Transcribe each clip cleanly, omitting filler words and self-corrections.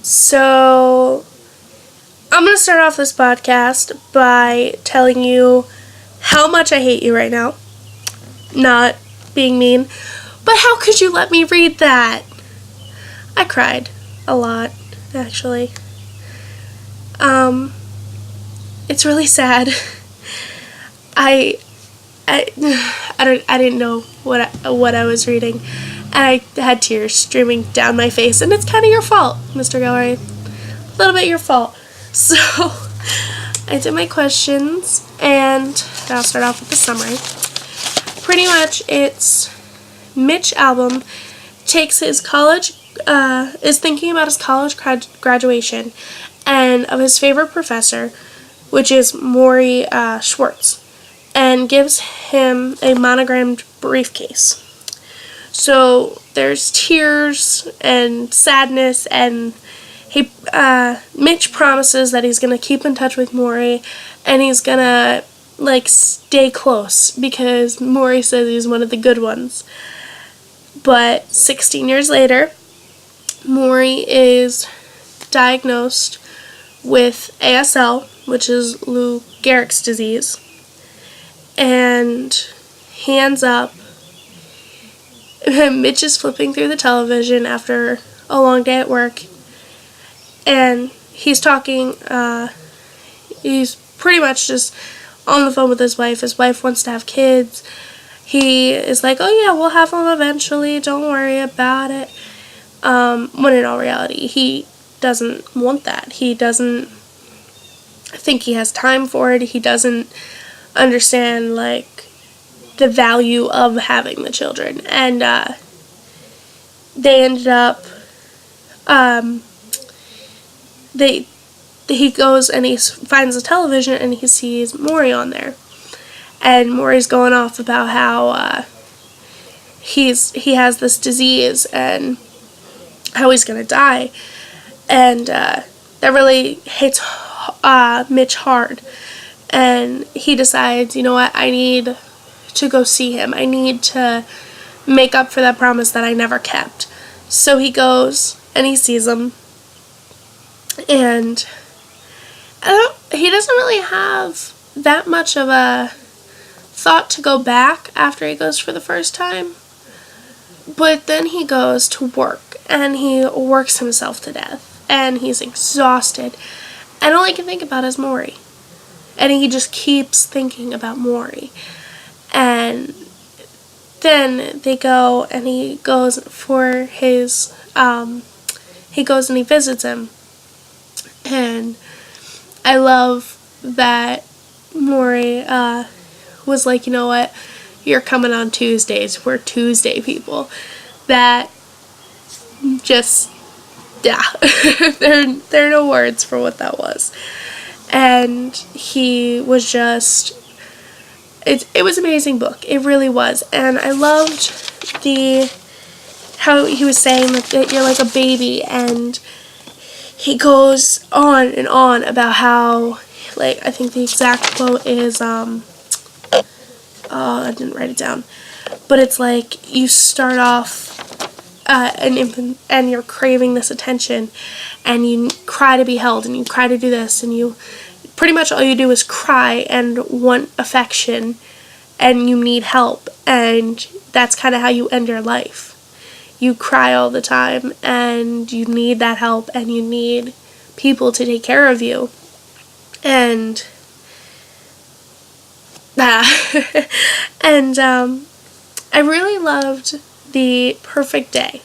So, I'm going to start off this podcast by telling you how much I hate you right now. Not being mean, but how could you let me read that? I cried a lot, actually. It's really sad. I didn't know what I was reading, and I had tears streaming down my face, and it's kind of your fault, Mr. Gilroy. A little bit your fault. So, I did my questions, and I'll start off with the summary. Pretty much, it's Mitch Albom takes his college, is thinking about his college graduation, and of his favorite professor, which is Morrie Schwartz, and gives him a monogrammed briefcase. So there's tears and sadness, and Mitch promises that he's gonna keep in touch with Morrie, and he's gonna stay close because Morrie says he's one of the good ones. But 16 years later, Morrie is diagnosed with ASL, which is Lou Gehrig's disease, and he ends up, Mitch is flipping through the television after a long day at work, and he's talking, he's pretty much just on the phone with his wife. His wife wants to have kids. He is like, oh yeah, we'll have them eventually, don't worry about it. When in all reality, he doesn't want that. He doesn't think he has time for it. He doesn't understand, the value of having the children. And, they ended up, he goes and he finds the television and he sees Morrie on there. And Morrie's going off about how, he has this disease and how he's gonna die. And, that really hits, Mitch hard. And he decides, you know what, I need to go see him. I need to make up for that promise that I never kept. So he goes and he sees him. And he doesn't really have that much of a thought to go back after he goes for the first time. But then he goes to work and he works himself to death. And he's exhausted. And all I can think about is Morrie. And he just keeps thinking about Morrie. And then they go and he goes for his, he goes and he visits him. And I love that Morrie was like, you know what, you're coming on Tuesdays. We're Tuesday people. That just, yeah, there are no words for what that was. And he was just, it was an amazing book. It really was. And I loved how he was saying that you're like a baby, and he goes on and on about how, I think the exact quote is, I didn't write it down, but it's like, you start off an infant and you're craving this attention, and you cry to be held, and you cry to do this, and you pretty much all you do is cry and want affection, and you need help, and that's kind of how you end your life. You cry all the time, and you need that help, and you need people to take care of you. And and I really loved The Perfect Day,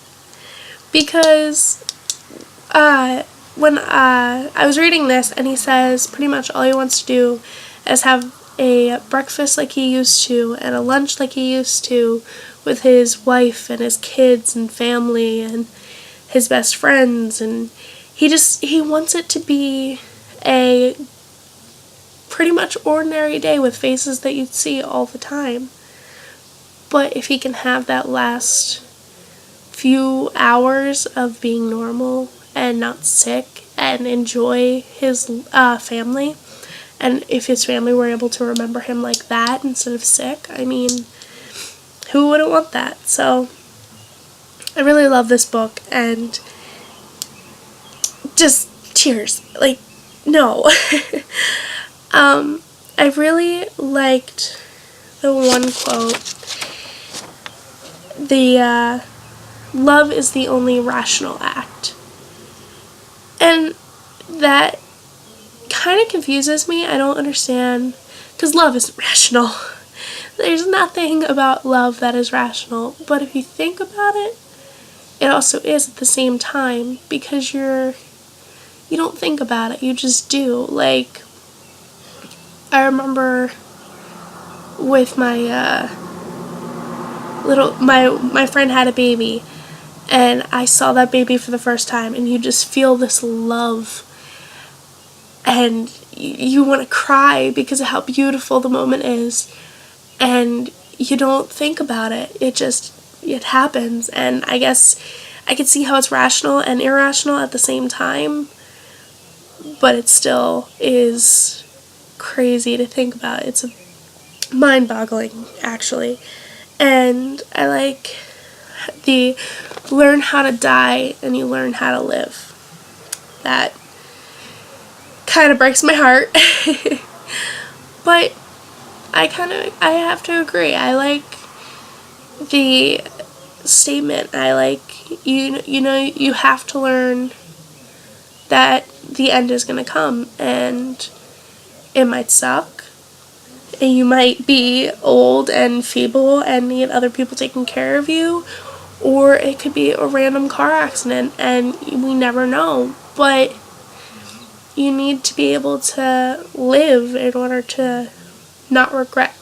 because when I was reading this, and he says pretty much all he wants to do is have a breakfast like he used to, and a lunch like he used to, with his wife and his kids and family and his best friends, and he wants it to be a pretty much ordinary day with faces that you'd see all the time. But if he can have that last few hours of being normal and not sick and enjoy his family, and if his family were able to remember him like that instead of sick, I mean, who wouldn't want that? So I really love this book, and just tears. Like, no. I really liked the one quote. The, love is the only rational act. And that kind of confuses me. I don't understand, because love isn't rational. There's nothing about love that is rational, but if you think about it, it also is at the same time, because you don't think about it, you just do. Like, I remember with my my friend had a baby, and I saw that baby for the first time, and you just feel this love, and you want to cry because of how beautiful the moment is, and you don't think about it. It happens, and I guess I could see how it's rational and irrational at the same time, but it still is crazy to think about. It's mind-boggling, actually. And I like the learn how to die and you learn how to live. That kind of breaks my heart. But I have to agree. I like the statement. I like, you have to learn that the end is going to come, and it might suck, and you might be old and feeble and need other people taking care of you, or it could be a random car accident, and we never know. But you need to be able to live in order to not regret.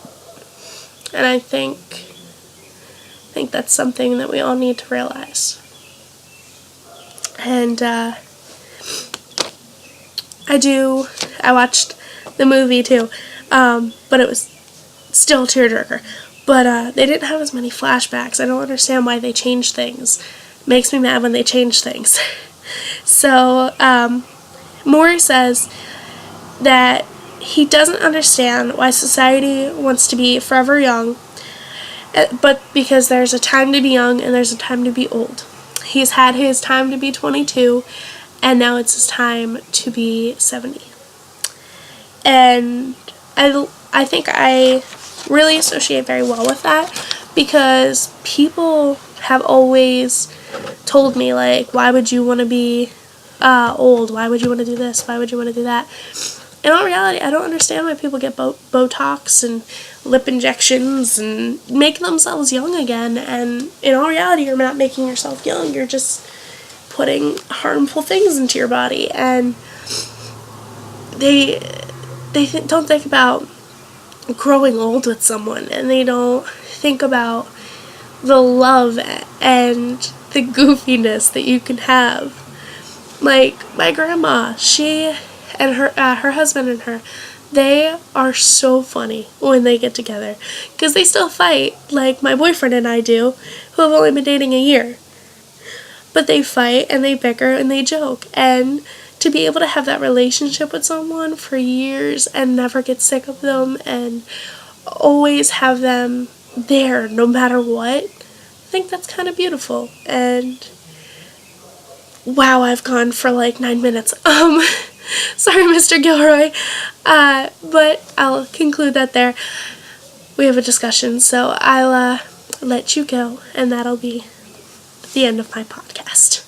And I think that's something that we all need to realize. And I watched the movie too, but it was still a tearjerker. But they didn't have as many flashbacks. I don't understand why they changed things. It makes me mad when they change things. So Morrie says that he doesn't understand why society wants to be forever young, but because there's a time to be young and there's a time to be old. He's had his time to be 22, and now it's his time to be 70. And I think I really associate very well with that, because people have always told me, like, why would you want to be old? Why would you want to do this? Why would you want to do that? In all reality, I don't understand why people get Botox and lip injections and make themselves young again. And in all reality, you're not making yourself young. You're just putting harmful things into your body. And they don't think about growing old with someone, and they don't think about the love and the goofiness that you can have. Like, my grandma, she and her husband and her, they are so funny when they get together, because they still fight like my boyfriend and I do, who have only been dating a year. But they fight and they bicker and they joke, and to be able to have that relationship with someone for years and never get sick of them and always have them there no matter what, I think that's kind of beautiful. And wow, I've gone for like 9 minutes. Sorry, Mr. Gilroy. But I'll conclude that there. We have a discussion, so I'll let you go, and that'll be the end of my podcast.